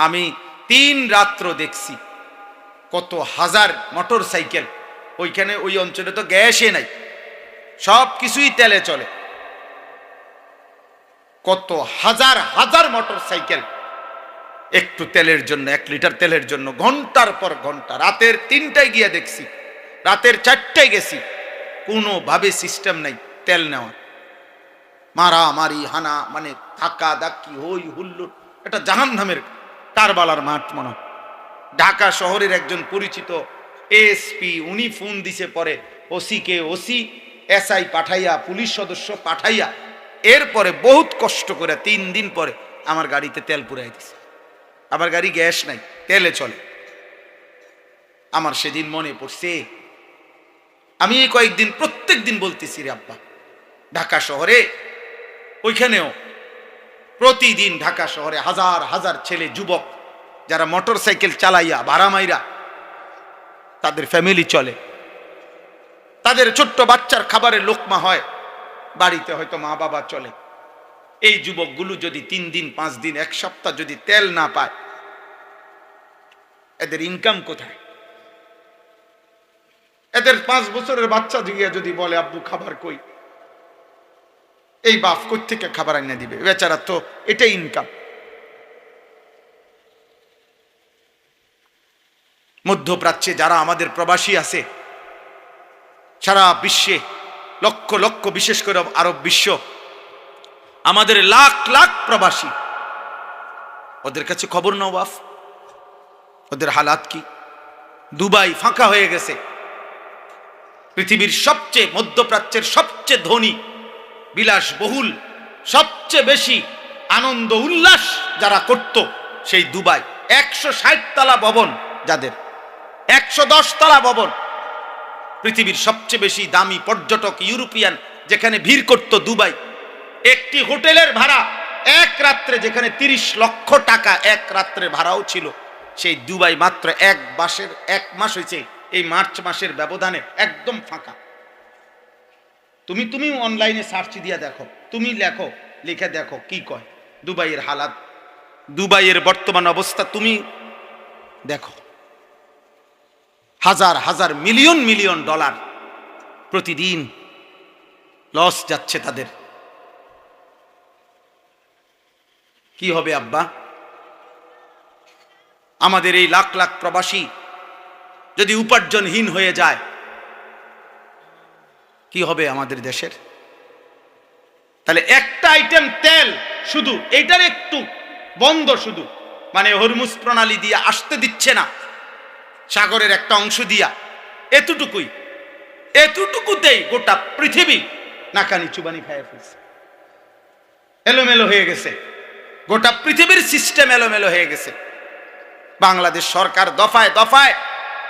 আমি 3 রাত্র দেখছি কত হাজার মোটর সাইকেল ওইখানে, ওই অঞ্চলে তো গ্যাসে নাই, সব কিছুই তেলে চলে। কত হাজার হাজার মোটর সাইকেল একটু তেলের জন্য, 1 লিটার তেলের জন্য ঘন্টার পর ঘন্টা। রাতের 3টায় গিয়ে দেখছি, রাতের 4টায় গেছি, কোনোভাবে সিস্টেম নাই তেল নেওয়া। মারামারি হানা, মানে ধাক্কা ধাক্কি, হই হুল্লোড়, এটা জাহান্নামের কারবালার মাঠ মনে। ঢাকা শহরের একজন পরিচিত এসপি, উনি ফোন দিছে পরে ওসিকে, ওসি এসআই পাঠাইয়া, পুলিশ সদস্য পাঠাইয়া, এরপরে বহুত কষ্ট করে 3 দিন পরে আমার গাড়িতে তেল পুরাই দিছে। আমার গাড়ি গ্যাস নাই, তেলে চলে। আমার সেদিন মনে পড়ছে, আমি এই কয়েকদিন প্রত্যেক দিন বলতেছি রে আব্বা, ঢাকা শহরে ওইখানেও প্রতিদিন ঢাকা শহরে হাজার হাজার ছেলে যুবক যারা মোটর সাইকেল চালাইয়া ভাড়া মাইরা তাদের ফ্যামিলি চলে, তাদের ছোট্ট বাচ্চার খাবারের লোকমা হয়, বাড়িতে হয়তো মা বাবা চলে। এই যুবকগুলো যদি 3 দিন 5 দিন 1 সপ্তাহ যদি তেল না পায়, এদের ইনকাম কোথায়? এদের 5 বছরের বাচ্চা গিয়ে যদি বলে আব্বু খাবার কই, এই বাপ কই থেকে খাবার এনে দিবে? বেচারা তো এটাই ইনকাম। মধ্যপ্রাচ্যে যারা আমাদের প্রবাসী আছে, সারা বিশ্বে লক্ষ লক্ষ, বিশেষ করে আরব বিশ্ব, আমাদের লাখ লাখ প্রবাসী, ওদের কাছে খবর নাও বাপ, ওদের হালাত কি? দুবাই ফাঁকা হয়ে গেছে। পৃথিবীর সবচেয়ে, মধ্যপ্রাচ্যের সবচেয়ে ধনী, বিলাসবহুল, সবচেয়ে বেশি আনন্দ উল্লাস যারা করত সেই দুবাই, 160 তলা ভবন যাদের, 110 তলা ভবন, পৃথিবীর সবচেয়ে বেশি দামি পর্যটক ইউরোপিয়ান যেখানে ভিড় করত দুবাই, একটি হোটেলের ভাড়া এক রাত্রে, যেখানে 30 লক্ষ টাকা এক রাত্রে ভাড়াও ছিল, সেই দুবাই মাত্র 1 মাস হয়েছে, এই মার্চ মাসের ব্যবধানে একদম ফাঁকা। তুমি অনলাইনে সার্চ দিয়া দেখো, তুমি লেখো, লিখে দেখো কি কয় দুবাইয়ের হালাত, দুবাইয়ের বর্তমান অবস্থা তুমি দেখো। হাজার হাজার, মিলিয়ন মিলিয়ন ডলার প্রতিদিন লস যাচ্ছে তাদের। কি হবে আব্বা? আমাদের এই লাখ লাখ প্রবাসী যদি উপার্জনহীন হয়ে যায়, কি হবে আমাদের দেশের? তাহলে একটা আইটেম তেল শুধু, এটার একটু বন্ধ, শুধু মানে হরমুজ প্রণালী দিয়ে আসতে দিচ্ছে না, সাগরের একটা অংশ দিয়া, এতটুকুতেই গোটা পৃথিবী নাকানি চুবানি খাইয়া ফেলছে, এলোমেলো হয়ে গেছে, গোটা পৃথিবীর সিস্টেম এলোমেলো হয়ে গেছে। বাংলাদেশ সরকার দফায় দফায়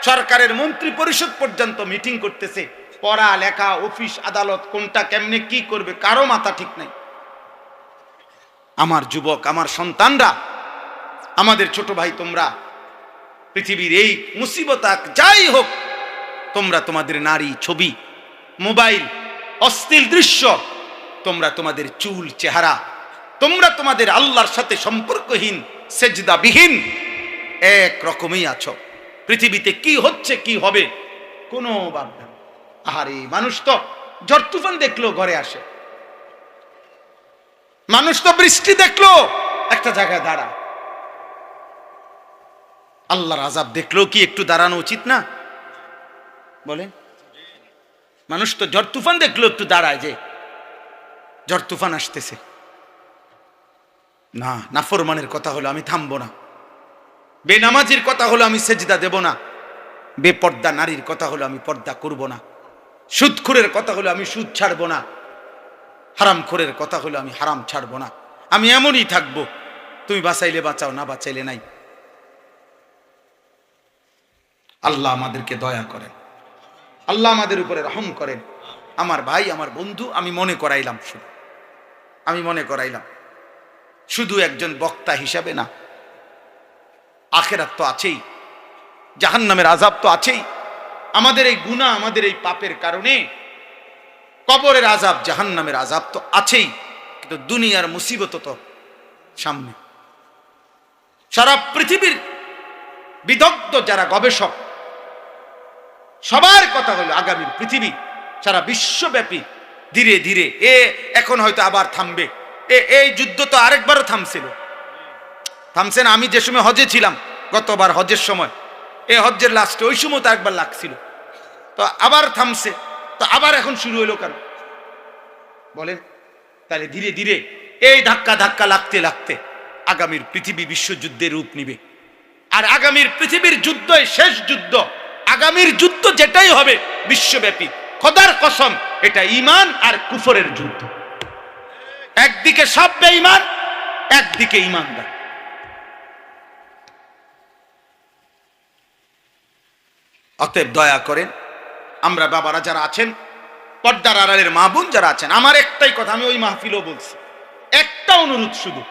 সরকারের মন্ত্রী পরিষদ পর্যন্ত মিটিং করতেছে, পড়া লেখা, অফিস আদালত, কোনটা কেমনে কি করবে কারো মাথা ঠিক নাই। আমার যুবক, আমার সন্তানরা, আমাদের ছোট ভাই, তোমরা পৃথিবীর এই মুসিবত যাই হোক, তোমরা তোমাদের নারী ছবি, মোবাইল, অশ্লীল দৃশ্য, তোমরা তোমাদের চুল চেহারা, তোমরা তোমাদের আল্লাহর সাথে সম্পর্কহীন, সেজদাবিহীন এক রকমই আছো। পৃথিবীতে কি হচ্ছে কি হবে কোনো ভাবনা। আহারে, মানুষ তো ঝড় তুফান দেখলো ঘরে আসে, মানুষ তো বৃষ্টি দেখলো একটা জায়গায় দাঁড়া, আল্লাহর আযাব দেখলো কি একটু দাঁড়ানো উচিত না? বলেন, মানুষ তো ঝড় তুফান দেখলো একটু দাঁড়ায়, যে ঝড় তুফান আসতেছে। না, নাফরমানের কথা হলো আমি থামবো না, বেনামাজির কথা হলো আমি সেজদা দেব না, বেপর্দা নারীর কথা হলো আমি পর্দা করব না, সুদখোরের কথা হলো আমি সুদ ছাড়বো না, হারামখোরের কথা হলো আমি হারাম ছাড়বো না। আমি এমনই থাকবো, তুমি বাঁচাইলে বাঁচাও, না বাঁচাইলে নাই। আল্লাহ আমাদেরকে দয়া করেন, আল্লাহ আমাদের উপরে রহম করেন। আমার ভাই, আমার বন্ধু, আমি মনে করাইলাম শুধু একজন বক্তা হিসাবে না, আখিরাত তো আছেই, জাহান্নামের আযাব তো আছেই। আমাদের এই গুনাহ, আমাদের এই পাপের কারণে কবরের আযাব, জাহান্নামের আযাব তো আছেই, কিন্তু দুনিয়ার মুসিবত তো সামনে। সারা পৃথিবীর বিদগ্ধ যারা গবেষক সবার কথা হলো আগামীর পৃথিবী সারা বিশ্বব্যাপী ধীরে ধীরে এখন হয়তো আবার থামবে। এই যুদ্ধ তো আরেকবারও থামছে না। আমি যে সময় হজে ছিলাম, গতবার হজের সময়, এই হজ্জের লাস্টে ওই সময় তো একবার লাগছিল, তো আবার থামছে, তো আবার এখন শুরু হইলো কেন বলেন? তাহলে ধীরে ধীরে এই ধাক্কা লাগতে লাগতে আগামীর পৃথিবী বিশ্বযুদ্ধের রূপ নিবে। আর আগামীর পৃথিবীর যুদ্ধই শেষ যুদ্ধ। আগামীর যুদ্ধ যেটাই হবে বিশ্বব্যাপী, খোদার কসম, এটা ঈমান আর কুফরের যুদ্ধ। একদিকে সব বেঈমান, একদিকে ঈমানদার। অতএব দয়া করেন, আমরা বাবারা যারা আছেন, পর্দার আড়ালের মা বোন যারা আছেন, আমার একটাই কথা, আমি ওই মাহফিলও বলছি, একটা অনুরোধ শুধু,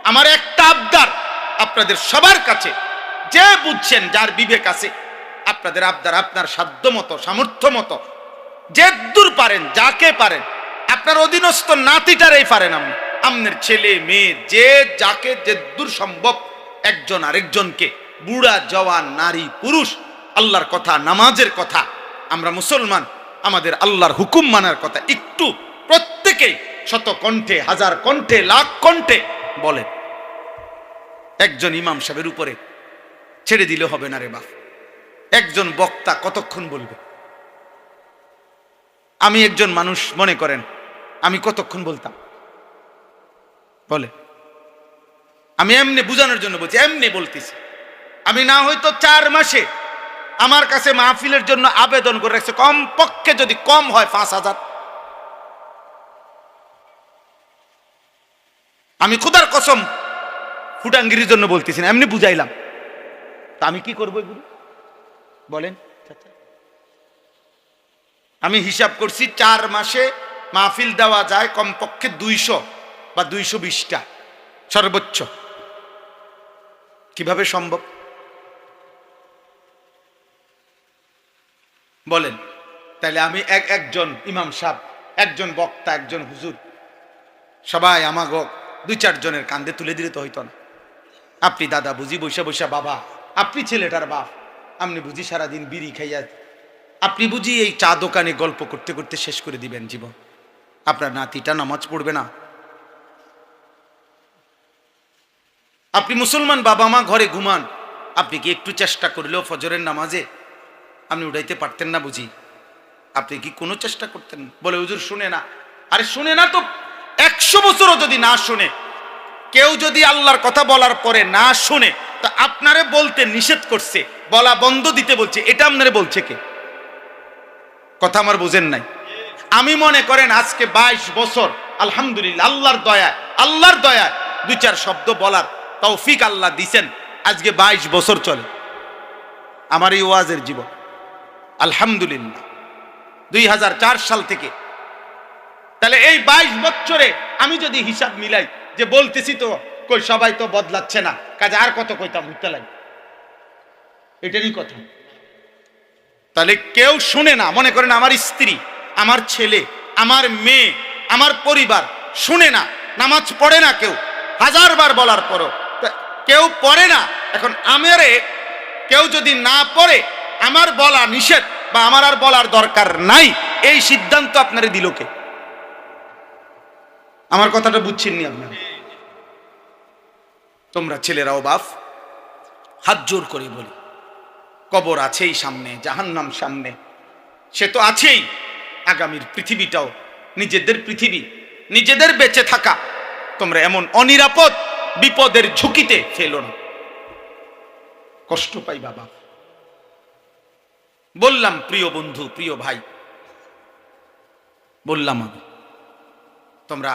আমার একটা আবদার আপনাদের সবার কাছে, যে বুঝছেন, যার বিবেক আছে, আপনাদের আবদার, আপনার সাধ্য মতো, সামর্থ্য মতো, যে দূর পারেন, যাকে পারেন, আপনার অধীনস্থ নাতিটারেই পারেন, আপনার ছেলে মেয়ে, যে যাকে যে দূর সম্ভব, একজন আরেকজনকে, বুড়া জওয়ান নারী পুরুষ, আল্লাহর কথা, নামাজের কথা, আমরা মুসলমান, আমাদের আল্লাহর হুকুম মানার কথা একটু প্রত্যেকেই শত কণ্ঠে, হাজার কণ্ঠে, লাখ কণ্ঠে বলেন। একজন ইমাম সাহেবের উপরে ছেড়ে দিলে হবে না রে বাপ। একজন বক্তা কতক্ষণ বলবে? আমি একজন মানুষ, মনে করেন আমি কতক্ষণ বলতাম বলে? আমি এমনি বুঝানোর জন্য বলছি, এমনি বলতেছি। আমি না হয়তো 4 মাসে আমার কাছে মাহফিলের জন্য আবেদন করে রাখছে, কম পক্ষে যদি কম হয় 5,000। আমি খুদার কসম ফুটাঙ্গিরির জন্য বলতেছি না, এমনি বুঝাইলাম। তা আমি কি করবো এগুলো বলেন? আমি হিসাব করছি 4 মাসে মাহফিল দেওয়া যায় কমপক্ষে 200 বা 220টা সর্বোচ্চ। কিভাবে সম্ভব বলেন? তাহলে আমি একজন ইমাম সাহেব, একজন বক্তা, একজন হুজুর, সবাই আমাকে 2-4 জনের কান্দে তুলে দিলে তো হইতো না। আপনি দাদা বুঝি বৈশা বৈশা বাবা, আপনি ছেলেটার বাপ, আপনি বুঝি সারাদিন বিড়ি খাইয়া, আপনি বুঝি এই চা দোকানে গল্প করতে করতে শেষ করে দিবেন জীবন। আপনার নাতিটা নামাজ পড়বে না? আপনি মুসলমান বাবা মা ঘরে ঘুমান, আপনি কি একটু চেষ্টা করলেও ফজরের নামাজে আপনি উঠাইতে পারতেন না বুঝি? আপনি কি কোনো চেষ্টা করতেন? বলে হুজুর শুনে না। আরে শুনে না তো 100 বছরও যদি না শুনে, কেউ যদি আল্লাহর কথা বলার পরে না শুনে, তা আপনারে বলতে নিষেধ করছে, বলা বন্ধ দিতে বলছে, এটা আপনারে বলছে কে? কথা আমার বুঝেন নাই? আমি মনে করেন আজকে 22 বছর আলহামদুলিল্লাহ আল্লাহর দয়ায় 2-4 শব্দ বলার তৌফিক আল্লাহ দিছেন। আজকে 22 বছর চলে আমার এই ওয়াজের জীবন আলহামদুলিল্লাহ, 2004 সাল থেকে। তাহলে এই 22 বছরে আমি যদি হিসাব মিলাই, যে বলতেছি তো কই সবাই তো বদলাচ্ছে না, কাজে আর কত কইতাম বুঝতে লাগে, এটারই কথা। তাহলে কেউ শুনে না, মনে করেন আমার স্ত্রী, আমার ছেলে, আমার মেয়ে, আমার পরিবার শুনে না, নামাজ পড়ে না, কেউ 1000 বার বলার পরও কেউ পড়ে না। এখন আমারে কেউ যদি না পড়ে, আমার বলা নিষেধ বা আমার আর বলার দরকার নাই, এই সিদ্ধান্ত আপনারে দিল কে? আমার কথাটা বুঝছেননি আপনারা? তোমরা ছেলেরাও বাপ, হাত জোর করে বলি, কবর আছেই সামনে, জাহান্নাম সামনে, সে তো আছেই। আগামীর পৃথিবীটাও নিজেদের পৃথিবী, নিজেদের বেঁচে থাকা তোমরা এমন অনিরাপদ বিপদের ঝুঁকিতে ফেলো না। কষ্ট পাই বাবা। বললাম প্রিয় বন্ধু, প্রিয় ভাই, বললাম আমি, তোমরা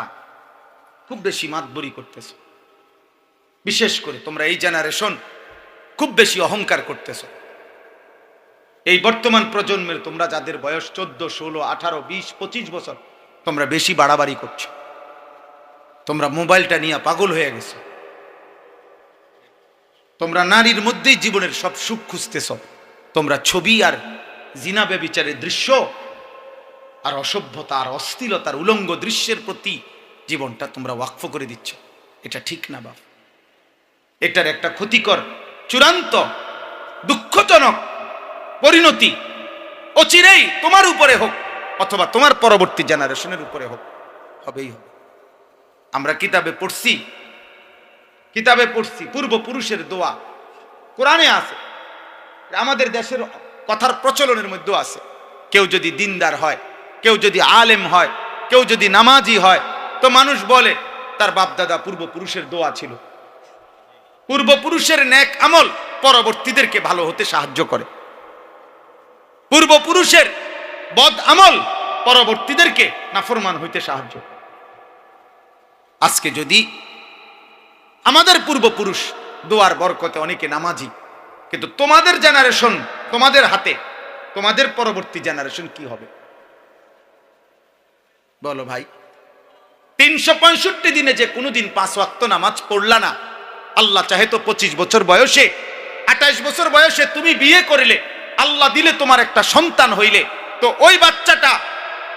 খুব বেশি মাতবরি করতেছ, বিশেষ করে তোমরা এই জেনারেশন খুব বেশি অহংকার করতেছ। এই বর্তমান প্রজন্মের তোমরা যাদের বয়স 14, 16, 18, 20, 25 বছর, তোমরা বেশি বাড়াবাড়ি করছো। তোমরা মোবাইলটা নিয়ে পাগল হয়ে গেছো। তোমরা নারীর মধ্যেই জীবনের সব সুখ খুঁজতেছ। তোমরা ছবি আর জিনা ব্যভিচারের দৃশ্য আর অসভ্যতা আর অশ্লীলতার উলঙ্গ দৃশ্যের প্রতি জীবনটা তোমরা ওয়াকফ করে দিচ্ছ। এটা ঠিক না বাপ, এটার একটা ক্ষতিকর চূড়ান্ত দুঃখজনক পরিণতি অচিরেই তোমার উপরে হোক অথবা তোমার পরবর্তী জেনারেশনের উপরে হোক, হবেই হবে। আমরা কিতাবে পড়ছি পূর্বপুরুষের দোয়া কোরআনে আছে, আমাদের দেশের কথার প্রচলনের মধ্যে আছে। কেউ যদি দিনদার হয়, কেউ যদি আলেম হয়, কেউ যদি নামাজি হয়, তো মানুষ বলে তার বাপদাদা পূর্বপুরুষের দোয়া ছিল। পূর্বপুরুষের নেক আমল পরবর্তীদেরকে ভালো হতে সাহায্য করে, পূর্বপুরুষের বদ আমল পরবর্তীদেরকে নাফরমান হইতে সাহায্য করে। আজকে যদি আমাদের পূর্বপুরুষ দোয়ার বরকতে অনেকে নামাজি, কিন্তু তোমাদের জেনারেশন, তোমাদের হাতে, তোমাদের পরবর্তী জেনারেশন কি হবে বলো ভাই? 365 দিনে যে কোনোদিন 5 ওয়াক্ত নামাজ পড়লা না, আল্লাহ চাহে তো 25 বছর বয়সে, 28 বছর বয়সে তুমি বিয়ে করিলে, আল্লাহ দিলে তোমার একটা সন্তান হইলে, তো ওই বাচ্চাটা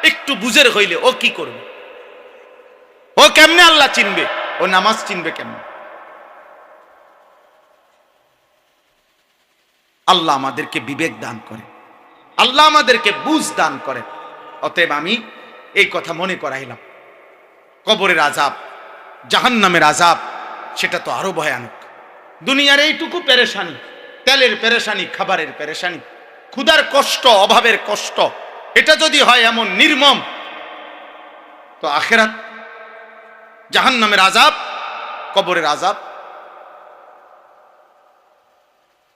একটু বুঝের হইলে ও কি করবে? ও কেমনে আল্লাহ চিনবে? ও নামাজ চিনবে কেমনে? আল্লাহ আমাদেরকে বিবেক দান করে, আল্লাহ আমাদেরকে বুঝ দান করে। অতএব আমি এই কথা মনে করাইলাম, কবরের আযাব, জাহান্নামের আযাব সেটা তো আরো ভয়ানক। দুনিয়ার এইটুকু পেরেশানি, তেলের পেরেশানি, খাবারের পেরেশানি, ক্ষুধার কষ্ট, অভাবের কষ্ট, এটা যদি হয় এমন নির্মম, তো আখিরাত, জাহান্নামের আযাব, কবরের আযাব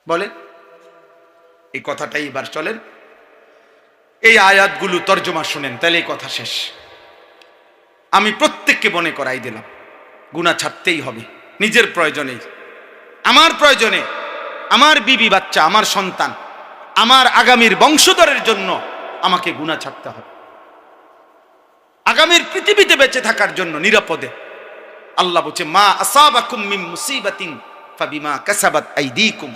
বলে। এই কথাটাই এবার চলেন, এই আয়াতগুলো তর্জমা শুনেন, তাহলে এই কথা শেষ। আমি প্রত্যেককে মনে করাই দিলাম, গুনাহ ছাড়তেই হবে নিজের প্রয়োজনে, আমার প্রয়োজনে, আমার বিবি বাচ্চা, আমার সন্তান, আমার আগামীর বংশধরের জন্য আমাকে গুনাহ ছাড়তে হবে, আগামীর পৃথিবীতে বেঁচে থাকার জন্য নিরাপদে। আল্লাহ বলছে, মা আসাবাকুম মিন মুসিবাতিন ফাবিমা কাসাবাত আইদিকুম,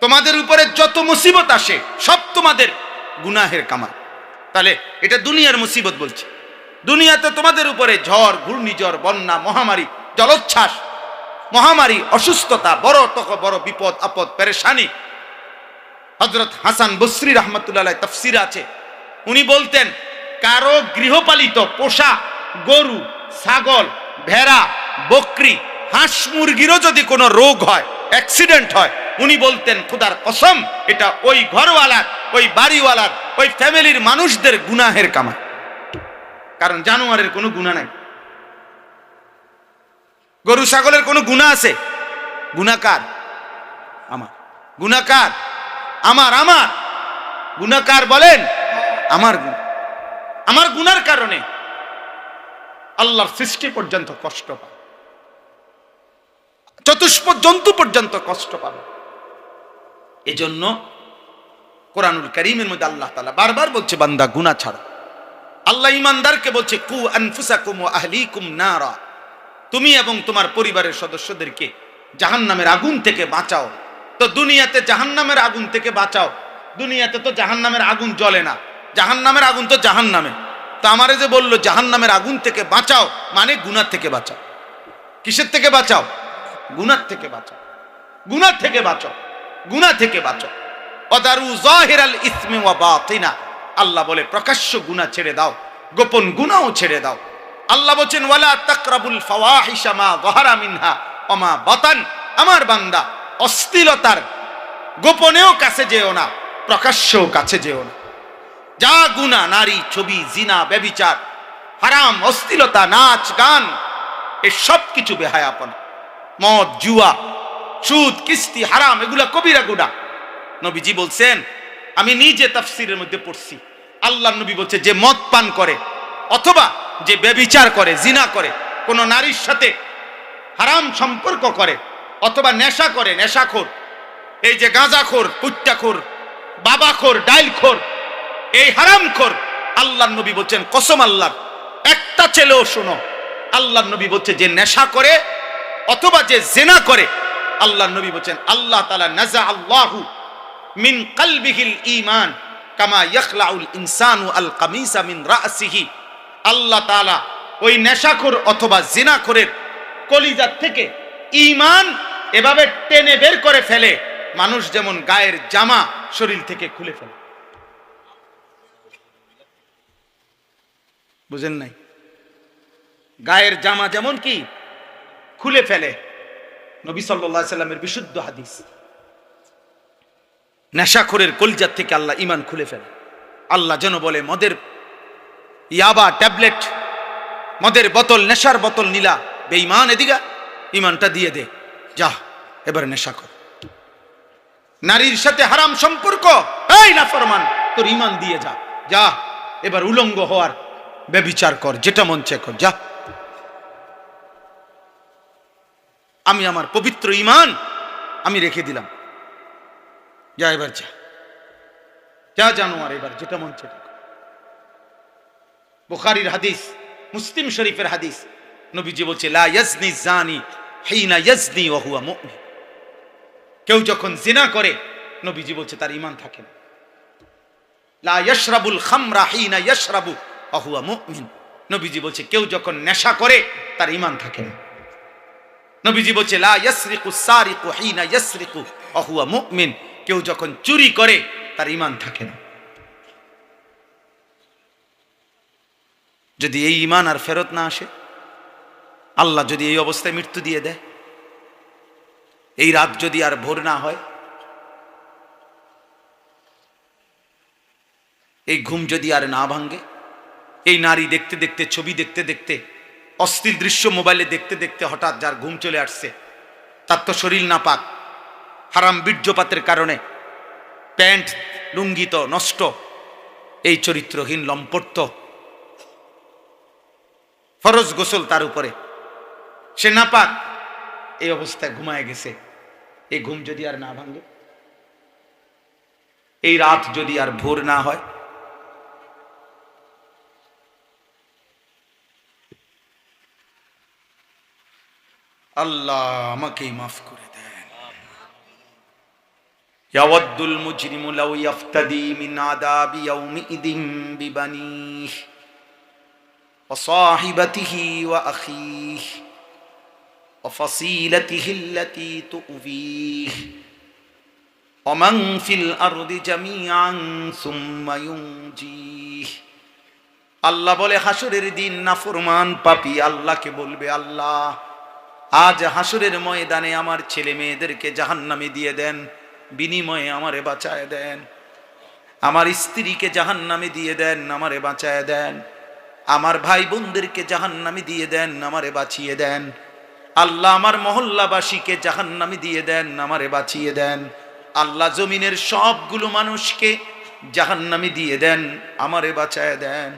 তোমাদের উপরে যত মুসিবত আসে সব তোমাদের গুনাহের কামাই। তাহলে এটা দুনিয়ার মুসিবত বলছে। দুনিয়াতে তোমাদের উপরে ঝড়, ঘূর্ণিঝড়, বন্যা, মহামারী, জলোচ্ছ্বাস, মহামারী, অসুস্থতা, বড় থেকে বড় বিপদ আপদ, পেরেশানি। হযরত হাসান বসরি রাহমাতুল্লাহ আলাইহি তাফসীর আছে, উনি বলতেন, কারো গৃহপালিত পোষা গরু, ছাগল, ভেড়া, বকরি, হাঁস, মুরগিরও যদি কোনো রোগ হয়, অ্যাক্সিডেন্ট হয়, উনি বলতেন, খোদার কসম, এটা ওই ঘরওয়ালার, ওই বাড়িওয়ালার, ওই ফ্যামিলির মানুষদের গুনাহের কামাই। কারণ জানোয়ারের কোনো গুনাহ নাই, গরু ছাগলের কোনো গুনাহ আছে? গুনাহকার আমার, গুনাহকার আমার, আমার গুনাহকার বলেন, আমার গুনাহ, আমার গুনার কারণে আল্লাহর সৃষ্টি পর্যন্ত কষ্ট পায়, চতুষ্প জন্তু পর্যন্ত কষ্ট পাবে। এজন্য কোরআনুল কারীমের মধ্যে আল্লাহ তাআলা বারবার বলছে, বান্দা গুনাহ ছাড়ো। আল্লাহ ঈমানদারকে বলছে, কু আনফুসাকুম ওয়া আহলিকুম নারা, তুমি এবং তোমার পরিবারের সদস্যদেরকে জাহান্নামের আগুন থেকে বাঁচাও। তো দুনিয়াতে জাহান্নামের আগুন থেকে বাঁচাও, দুনিয়াতে তো জাহান্নামের আগুন জ্বলে না, জাহান্নামের আগুন তো জাহান্নামে। তো আমারে যে বললো জাহান্নামের আগুন থেকে বাঁচাও, মানে গুনাহ থেকে বাঁচাও। কিসের থেকে বাঁচাও? গুনাহ থেকে বাঁচাও, গুনাহ থেকে বাঁচাও, গুনাহ থেকে বাঁচাও। ওয়াদারু যাহিরাল ইসমি ওয়া বাতিনা, আল্লাহ বলে প্রকাশ্য গুনাহ ছেড়ে দাও, গোপন গুনাহও ছেড়ে দাও। আল্লাহ বলেন, ওয়ালা তাকরাবুল ফাওয়াহিশা মা যাহারা মিনহা ওয়া মা বাতান, আমার বান্দা অশ্লীলতার গোপনেও কাছে যেও না, প্রকাশ্যেও কাছে যেও না। যা গুনাহ, নারী, ছবি, জিনা, ব্যভিচার, হারাম, অশ্লীলতা, নাচ, গান, এই সব কিছু বেহায়াপনা, মদ, জুয়া, সুদ, কিস্তি, হারাম, এগুলা কবিরা গুনাহ। নবীজি বলছেন, আমি নিজে তাফসীরের মধ্যে পড়ছি, আল্লাহর নবী বলছে, যে মদ পান করে অথবা যে ব্যভিচার করে, জিনা করে, কোন নারীর সাথে হারাম সম্পর্ক করে, অথবা নেশা করে, নেশাখোর, এই যে গাঁজাখোর, পুট্টাখোর, বাবাখোর, ডাইলখোর, এই হারামখোর, আল্লাহর নবী বলছেন, কসম আল্লাহর, একটা ছেলেও শোনো, আল্লাহর নবী বলছে, যে নেশা করে অথবা যে জিনা করে, আল্লাহর নবী বলছেন, আল্লাহ তাআলা নাযা আল্লাহু মিন কলবিহিল ঈমান কামা ইয়াখলাউল ইনসানু আল কামিসা মিন রাসিহি, আল্লাহ তাআলা ওই নেশাখোর অথবা জিনাখোরের কলিজা থেকে ঈমান এভাবে টেনে বের করে ফেলে, মানুষ যেমন গায়ের জামা শরীর থেকে খুলে ফেলে। বুঝেন নাই? গায়ের জামা যেমন কি খুলে ফেলে। নবী সাল্লাল্লাহু আলাইহি সাল্লামের বিশুদ্ধ হাদিস। নেশাখোরের কলজার থেকে আল্লাহ ঈমান খুলে ফেলে। আল্লাহ যেন বলে, মদের ইয়াবা ট্যাবলেট, মদের বোতল, নেশার বোতল নিলা, বেঈমান এদিকে ঈমানটা দিয়ে দে, যা এবার নেশা কর। নারীর সাথে হারাম সম্পর্ক, এই নাফরমান তোর ঈমান দিয়ে যা, যা এবার উলঙ্গ হওয়ার ব্যভিচার কর, যেটা মন চায় কর, যা। আমি আমার পবিত্র ঈমান আমি রেখে দিলাম, যা এবার যা, যা জানোয়ার, এবার যেটা মন চায়। বুখারীর হাদিস, মুসলিম শরীফের হাদিস, নবীজি বলছে, লা ইয়াজনি জানি হিনা ইয়াজনি ওয়া হুয়া মুমিন। কেউ যখন জিনা করে, নবীজি বলছে তার ঈমান থাকে না। লা ইয়াশরাবুল খামরা হিনা ইয়াশরাবু ওয়া হুয়া মুমিন। নবীজি বলছে কেউ যখন নেশা করে তার ঈমান থাকে না। নবীজি বলছে, লা ইয়াসরিকু সারিকু হিনা ইয়াসরিকু ওয়া হুয়া মুমিন। কেউ যখন চুরি করে তার ঈমান থাকে না। যদি এই ঈমান আর ফেরত না আসে, আল্লাহ যদি এই অবস্থায় মৃত্যু দিয়ে দেয়, এই রাত যদি আর ভোর না হয়, এই ঘুম যদি আর না ভাঙ্গে, এই নারী দেখতে দেখতে, ছবি দেখতে দেখতে, অশ্লীল দৃশ্য মোবাইলে দেখতে দেখতে হঠাৎ যার ঘুম চলে আসছে, তার তো শরীর নাপাক, হারাম বীর্যপাতের কারণে প্যান্ট লুঙ্গি তো নষ্ট, এই চরিত্রহীন লম্পট, ফরজ গোসল তার উপরে, সে নাপাক, এই অবস্থায় ঘুমায় গেছে। এই ঘুম যদি আর না ভাঙে, এই রাত যদি আর ভোর না হয়, আল্লাহ আমাকেই মাফ করে দেন। ইয়াওয়াদ্দুল মুজরিমু লাউ ইয়াফতাদি মিন আযাবি ইয়াউমিইদিন বিবানিহি ওয়া সাহিবাতিহি ওয়া আখিহি ওয়া ফাসিলাতিহি আল্লাতী তু'বিহি ওয়া মান ফিল আরদি জামিআন সুম্মা ইউনজিহি। আল্লাহ বলে, হাসরের দিন নাফরমান পাপী আল্লাহকে বলবে, আল্লাহ আজ হাসরের ময়দানে আমার ছেলে মেয়েদেরকে জাহান্নামে দিয়ে দেন, বিনিময়ে আমারে বাঁচায় দেন। আমার স্ত্রীকে জাহান্নামে দিয়ে দেন, আমারে বাঁচায় দেন। আমার ভাই বোনদেরকে জাহান্নামে দিয়ে দেন, আমারে বাঁচিয়ে দেন। আল্লাহ আমার মহল্লাবাসীকে জাহান্নামে দিয়ে দেন, আমারে বাঁচিয়ে দেন। আল্লাহ জমিনের সবগুলো মানুষকে জাহান্নামে দিয়ে দেন, আমারে বাঁচায় দেন।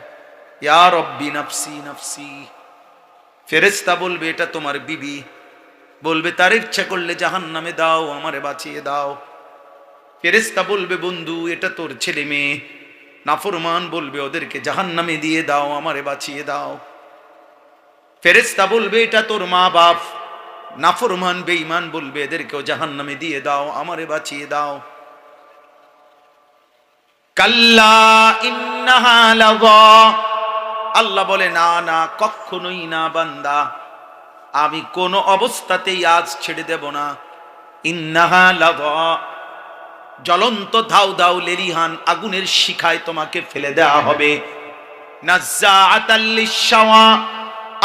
ইয়া রব্বি নাফসি নাফসি। ফেরেশতা বলবে, এটা তোমার বিবি, বলবে তার ইচ্ছা করলে জাহান্নামে দাও, আমারে বাঁচিয়ে দাও। ফেরেশতা বলবে, বন্ধু এটা তোর ছেলে মেয়ে। নাফরমান বলবে, ওদেরকে জাহান্নামে দিয়ে দাও, আমারে বাঁচিয়ে দাও। ফেরেশতা বলবে, এটা তোর মা বাপ। নাফরমান বেঈমান বলবে, এদেরকেও জাহান্নামে দিয়ে দাও, আমারে বাঁচিয়ে দাও। কাল্লা ইন্নাহা লাযা। আল্লাহ বলে, না না, কখনোই না বান্দা, আমি কোন অবস্থাতেই আজ ছেড়ে দেব না। ইন্নাহা লাযা, জ্বলন্ত ধাউ ধাউ লেলিহান আগুনের শিখায় তোমাকে ফেলে দেওয়া হবে। নাজ্জাআতাল লিশ-শাওয়া।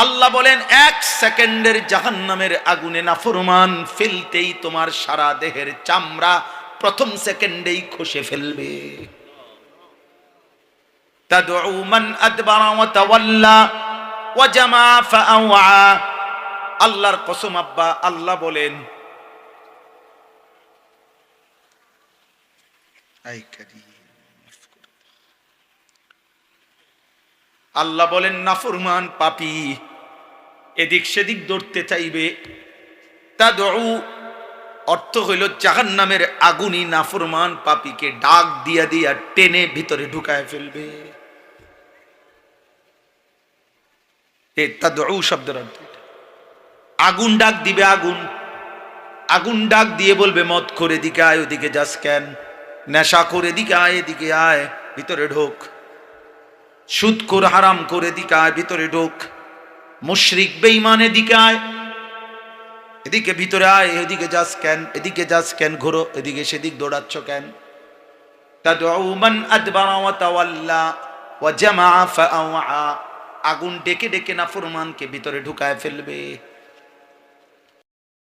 আল্লাহ বলেন, এক সেকেন্ডের জাহান্নামের আগুনে নাফরমান ফেলতেই তোমার সারা দেহের চামড়া প্রথম সেকেন্ডেই খসে ফেলবে। তাদউ মান আদবারা ওয়া তাওয়াল্লা ওয়া জামা ফাআওয়া। আল্লাহর কসম আব্বা, আল্লাহ বলেন, আল্লাহ বলেন নাফরমান পাপী এদিক সেদিক দৌড়তে চাইবে। তাদউ অর্থ হইল জাহান্নামের আগুনই নাফরমান পাপীকে ডাক দিয়া দিয়া টেনে ভিতরে ঢুকায় ফেলবে। তাদউ শব্দের অর্থ আগুন ডাক দিবে। আগুন আগুন ডাক দিয়ে বলবে, মদ করে দিকে আয়, ওদিকে যাস কেন? নেশা করে দিকে আয়, এদিকে আয়, ভিতরে ঢোক। সুদ করে হারাম করে দিকে আয়, ভিতরে ঢোক। মুশরিক বেঈমান এদিকে আয়। এদিকে ভিতরে আয়, এদিকে যাস কেন, এদিকে যাস কেন, ঘোরো এদিকে সেদিক দৌড়াচ্ছ কেন? তাদউ মান আদবারা ওয়া তাওয়াল্লা ওয়া জামা ফাআওয়া। আগুন ডেকে ডেকে নাফরমানকে ভিতরে ঢুকায় ফেলবে।